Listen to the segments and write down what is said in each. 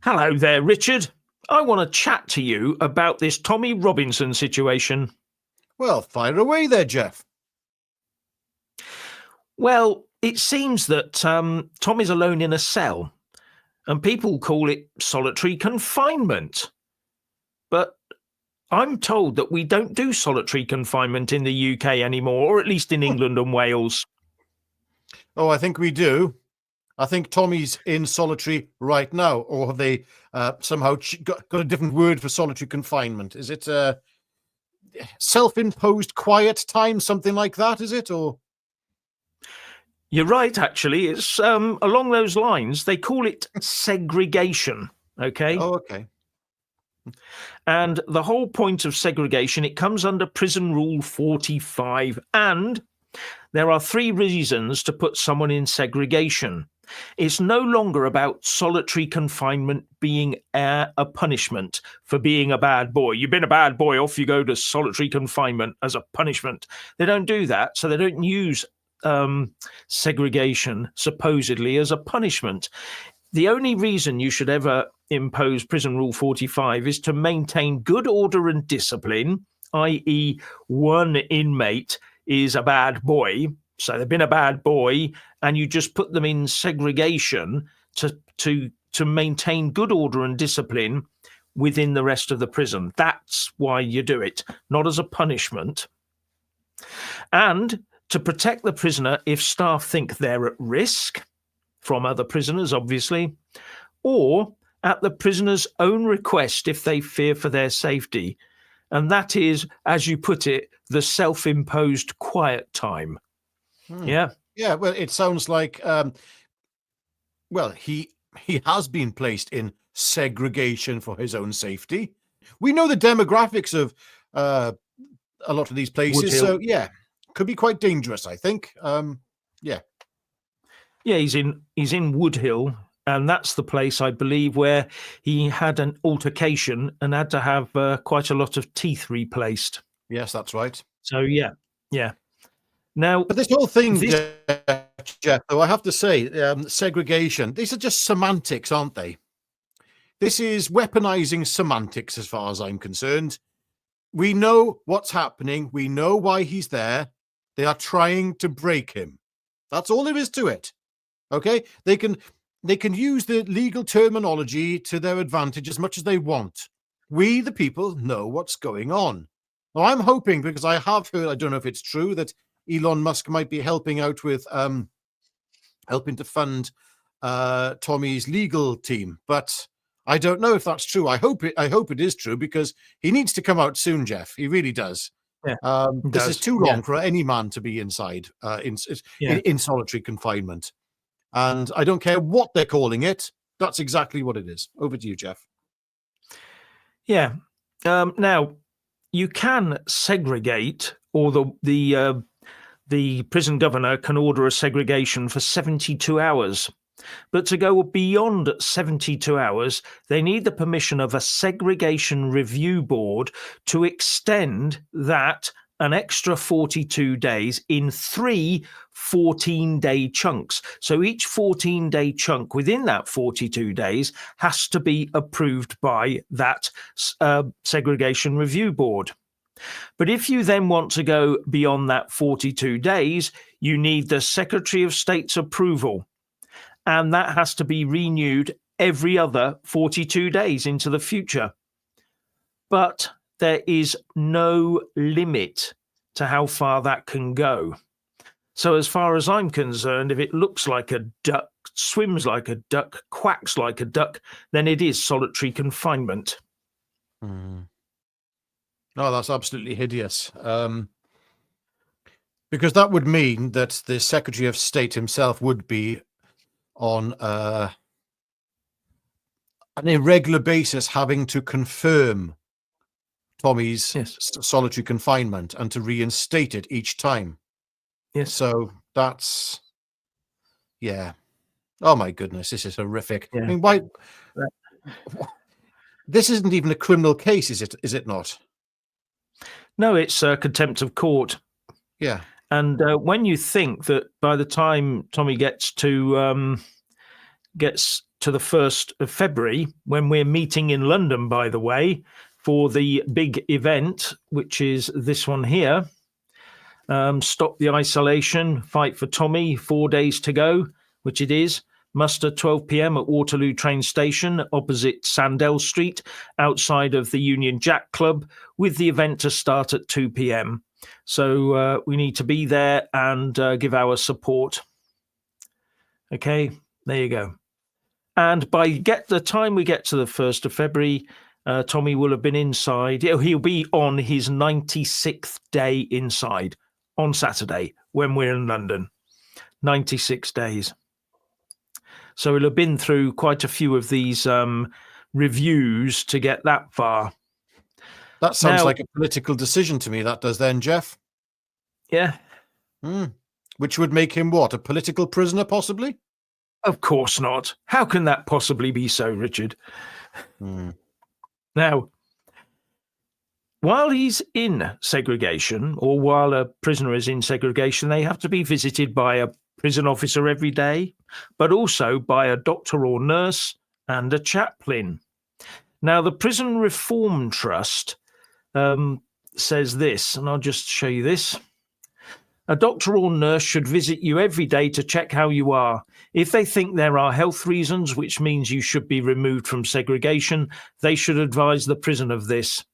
Hello there, Richard. I want to chat to you about this Tommy Robinson situation. Well, fire away there, Jeff. Well, it seems that Tom is alone in a cell, and people call it solitary confinement. But I'm told that we don't do solitary confinement in the UK anymore, or at least in England and Wales. Oh, I think we do. I think Tommy's in solitary right now, or have they somehow got a different word for solitary confinement? Is it self-imposed quiet time, something like that, is it? Or You're right, actually. It's along those lines. They call it segregation, okay? Oh, okay. And the whole point of segregation, it comes under Prison Rule 45, and there are 3 reasons to put someone in segregation. It's no longer about solitary confinement being a punishment for being a bad boy. You've been a bad boy, off you go to solitary confinement as a punishment. They don't do that, so they don't use segregation supposedly as a punishment. The only reason you should ever impose Prison Rule 45 is to maintain good order and discipline, i.e. one inmate is a bad boy, so they've been a bad boy, and you just put them in segregation to maintain good order and discipline within the rest of the prison. That's why you do it, not as a punishment. And to protect the prisoner if staff think they're at risk from other prisoners, obviously, or at the prisoner's own request if they fear for their safety. And that is, as you put it, the self-imposed quiet time. Yeah. Yeah, well, it sounds like, he has been placed in segregation for his own safety. We know the demographics of a lot of these places, so yeah, could be quite dangerous, I think. Yeah, he's in Woodhill, and that's the place, I believe, where he had an altercation and had to have quite a lot of teeth replaced. Yes, that's right. So yeah. Now, but this whole thing, Jeff, though, I have to say, segregation, these are just semantics, aren't they? This is weaponizing semantics as far as I'm concerned. We know what's happening. We know why he's there. They are trying to break him. That's all there is to it. Okay? They can use the legal terminology to their advantage as much as they want. We, the people, know what's going on. Well, I'm hoping, because I have heard, I don't know if it's true, that Elon Musk might be helping out with helping to fund Tommy's legal team, but I don't know if that's true. I hope it is true, because he needs to come out soon, Jeff. He really does. Yeah, this is too long for any man to be inside in solitary confinement. And I don't care what they're calling it. That's exactly what it is. Over to you, Jeff. Yeah. Now, you can segregate, or the prison governor can order a segregation for 72 hours. But to go beyond 72 hours, they need the permission of a segregation review board to extend that an extra 42 days in 3 14-day chunks. So each 14-day chunk within that 42 days has to be approved by that segregation review board. But if you then want to go beyond that 42 days, you need the Secretary of State's approval. And that has to be renewed every other 42 days into the future. But there is no limit to how far that can go. So as far as I'm concerned, if it looks like a duck, swims like a duck, quacks like a duck, then it is solitary confinement. No, that's absolutely hideous. Because that would mean that the Secretary of State himself would be on an irregular basis having to confirm Tommy's solitary confinement and to reinstate it each time. Yes. So that's, yeah. Oh my goodness, this is horrific. Yeah. I mean, why? This isn't even a criminal case, is it? Is it not? No, it's contempt of court. Yeah. And when you think that by the time Tommy gets to to the 1st of February, when we're meeting in London, by the way, for the big event, which is this one here. Stop the Isolation, Fight for Tommy, 4 days to go, which it is. Muster 12 p.m. at Waterloo train station opposite Sandell Street, outside of the Union Jack Club, with the event to start at 2 p.m. So we need to be there and give our support. Okay, there you go. And by the time we get to the 1st of February, Tommy will have been inside. He'll be on his 96th day inside on Saturday when we're in London. 96 days. So he'll have been through quite a few of these reviews to get that far. That sounds like a political decision to me, that does then, Jeff. Yeah. Which would make him what? A political prisoner, possibly? Of course not. How can that possibly be so, Richard? Now, while he's in segregation, or while a prisoner is in segregation, they have to be visited by a prison officer every day, but also by a doctor or nurse and a chaplain. Now, the Prison Reform Trust says this, and I'll just show you this. A doctor or nurse should visit you every day to check how you are. If they think there are health reasons, which means you should be removed from segregation, they should advise the prison of this.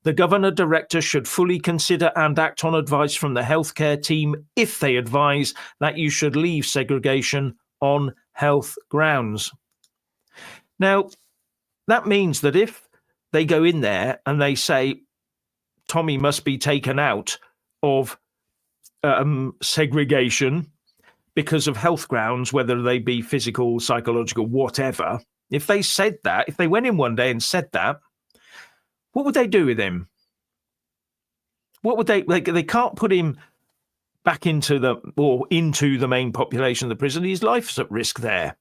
The Governor-Director should fully consider and act on advice from the healthcare team if they advise that you should leave segregation on health grounds. Now, that means that if they go in there and they say, Tommy must be taken out of segregation because of health grounds, whether they be physical, psychological, whatever, if they said that, if they went in one day and said that, what would they do with him? What would they can't put him back into the main population of the prison. His life's at risk there.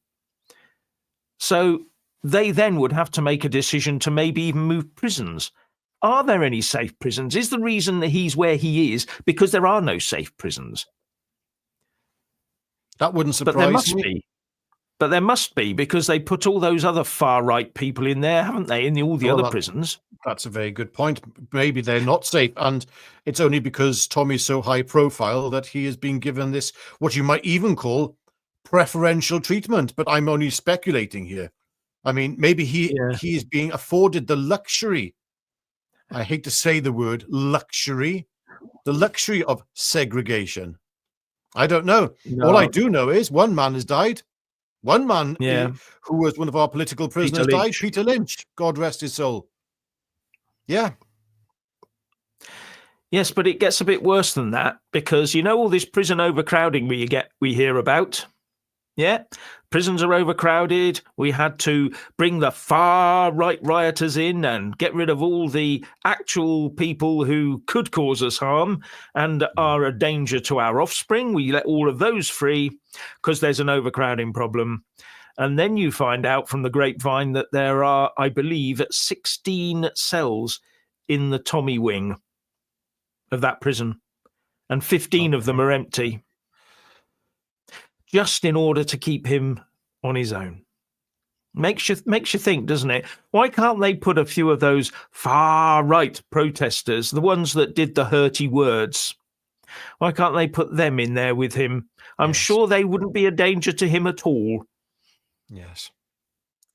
So they then would have to make a decision to maybe even move prisons. Are there any safe prisons? Is the reason that he's where he is because there are no safe prisons? That wouldn't surprise me. But there must be, because they put all those other far-right people in there, haven't they, in all the other prisons? That's a very good point. Maybe they're not safe, and it's only because Tommy's so high profile that he is being given this, what you might even call preferential treatment, but I'm only speculating here. I mean, maybe he is being afforded the luxury, I hate to say the word luxury, the luxury of segregation. I don't know. No. All I do know is one man has died. One man who was one of our political prisoners died, Peter Lynch. God rest his soul. Yeah. Yes, but it gets a bit worse than that, because you know all this prison overcrowding we hear about. Yeah, prisons are overcrowded. We had to bring the far-right rioters in and get rid of all the actual people who could cause us harm and are a danger to our offspring. We let all of those free because there's an overcrowding problem. And then you find out from the grapevine that there are, I believe, 16 cells in the Tommy wing of that prison, and 15 of them are empty, just in order to keep him on his own. Makes you think, doesn't it? Why can't they put a few of those far-right protesters, the ones that did the hurty words, why can't they put them in there with him? I'm sure they wouldn't be a danger to him at all. Yes.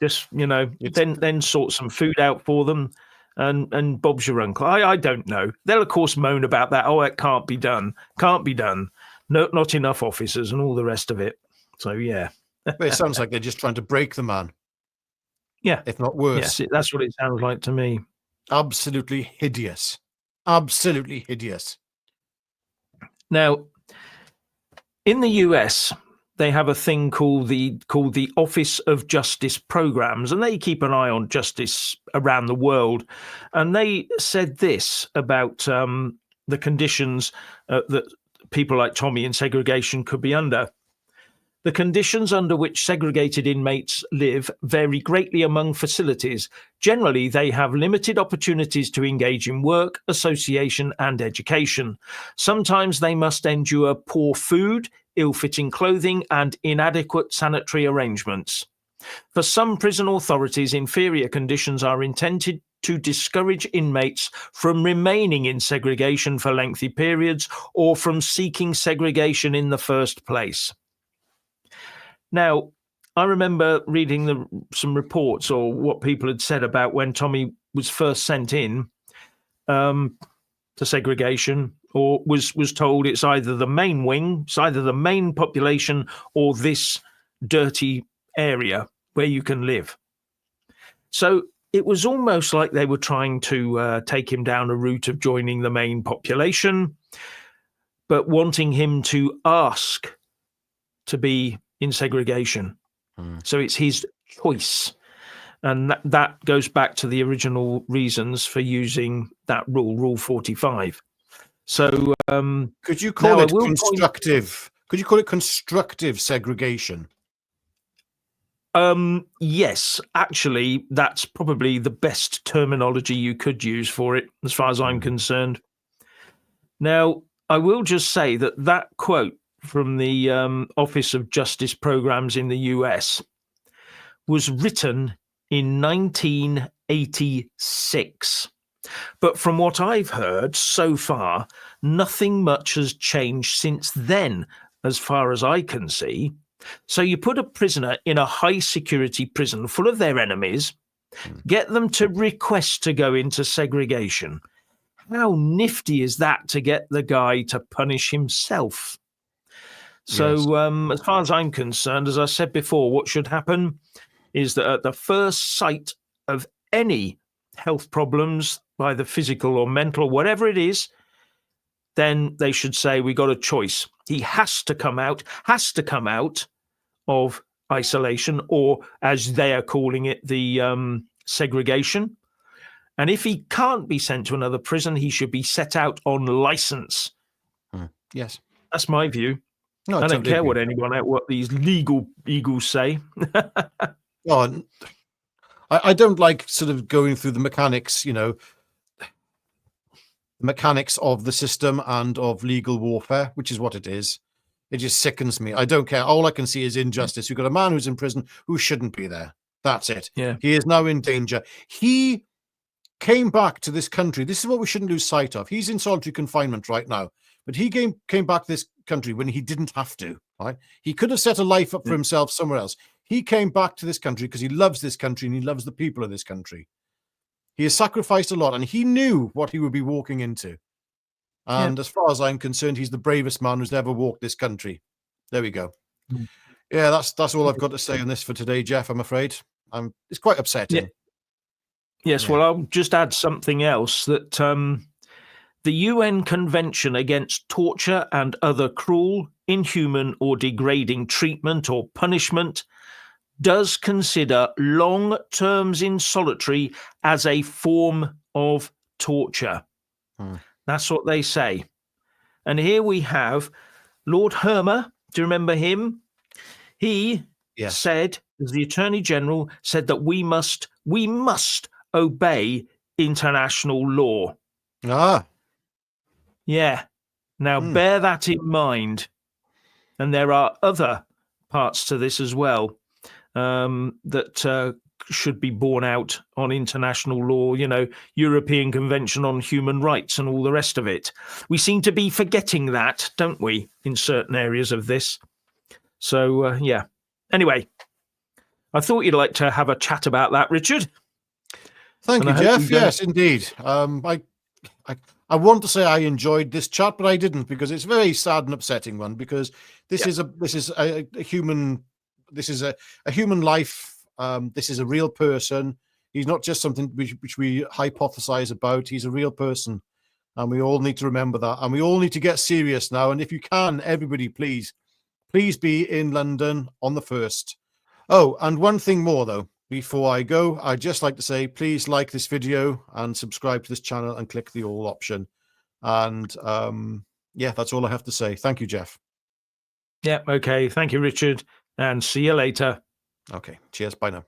Just, then sort some food out for them and Bob's your uncle. I don't know. They'll, of course, moan about that. Oh, it can't be done. Can't be done. No, not enough officers and all the rest of it. So, yeah. But it sounds like they're just trying to break the man. Yeah. If not worse. Yes, that's what it sounds like to me. Absolutely hideous. Absolutely hideous. Now, in the US, they have a thing called the Office of Justice Programs, and they keep an eye on justice around the world. And they said this about the conditions that people like Tommy in segregation could be under. The conditions under which segregated inmates live vary greatly among facilities. Generally, they have limited opportunities to engage in work, association, and education. Sometimes they must endure poor food, ill-fitting clothing, and inadequate sanitary arrangements. For some prison authorities, inferior conditions are intended to discourage inmates from remaining in segregation for lengthy periods or from seeking segregation in the first place. Now, I remember reading some reports or what people had said about when Tommy was first sent in to segregation, or was told it's either the main wing, it's either the main population or this dirty area where you can live. So it was almost like they were trying to take him down a route of joining the main population, but wanting him to ask to be in segregation. So it's his choice. And that goes back to the original reasons for using that Rule 45. So could you call it constructive? Could you call it constructive segregation? Yes, actually, that's probably the best terminology you could use for it, as far as I'm concerned. Now, I will just say that quote from the Office of Justice Programs in the US was written in 1986. But from what I've heard so far, nothing much has changed since then, as far as I can see. So you put a prisoner in a high security prison full of their enemies, get them to request to go into segregation. How nifty is that to get the guy to punish himself? So as far as I'm concerned, as I said before, what should happen is that at the first sight of any health problems, either physical or mental, whatever it is, then they should say, we got a choice. He has to come out of isolation, or as they are calling it, the segregation. And if he can't be sent to another prison, he should be set out on license. Yes. That's my view. No, I don't care what these legal eagles say. Well, I don't like sort of going through the mechanics, mechanics of the system and of legal warfare, which is what it is. It just sickens me. I don't care. All I can see is injustice. You've got a man who's in prison who shouldn't be there. That's it. Yeah. He is now in danger. He came back to this country. This is what we shouldn't lose sight of. He's in solitary confinement right now, but he came back to this country when he didn't have to. Right? He could have set a life up for himself somewhere else. He came back to this country because he loves this country and he loves the people of this country. He has sacrificed a lot, and he knew what he would be walking into. And as far as I'm concerned, he's the bravest man who's ever walked this country. There we go. Yeah, that's all I've got to say on this for today, Jeff, I'm afraid. It's quite upsetting. Yes, well, I'll just add something else, that the UN Convention Against Torture and Other Cruel, Inhuman or Degrading Treatment or Punishment does consider long terms in solitary as a form of torture. That's what they say. And here we have Lord Hermer. Do you remember him? He said, as the Attorney General, said that we must obey international law. Yeah. Now, bear that in mind. And there are other parts to this as well that should be borne out on international law, European Convention on Human Rights and all the rest of it. We seem to be forgetting that, don't we, in certain areas of this? So, yeah. Anyway, I thought you'd like to have a chat about that, Richard. Thank you, Jeff. Yes, indeed. I want to say I enjoyed this chat, but I didn't, because it's a very sad and upsetting one, because this is a human life. This is a real person. He's not just something which we hypothesize about. He's a real person, and we all need to remember that. And we all need to get serious now. And if you can, everybody, please be in London on the 1st. Oh, and one thing more though, before I go, I'd just like to say, please like this video and subscribe to this channel and click the all option. And yeah, that's all I have to say. Thank you, Jeff. Yeah. Okay. Thank you, Richard. And see you later. Okay. Cheers. Bye now.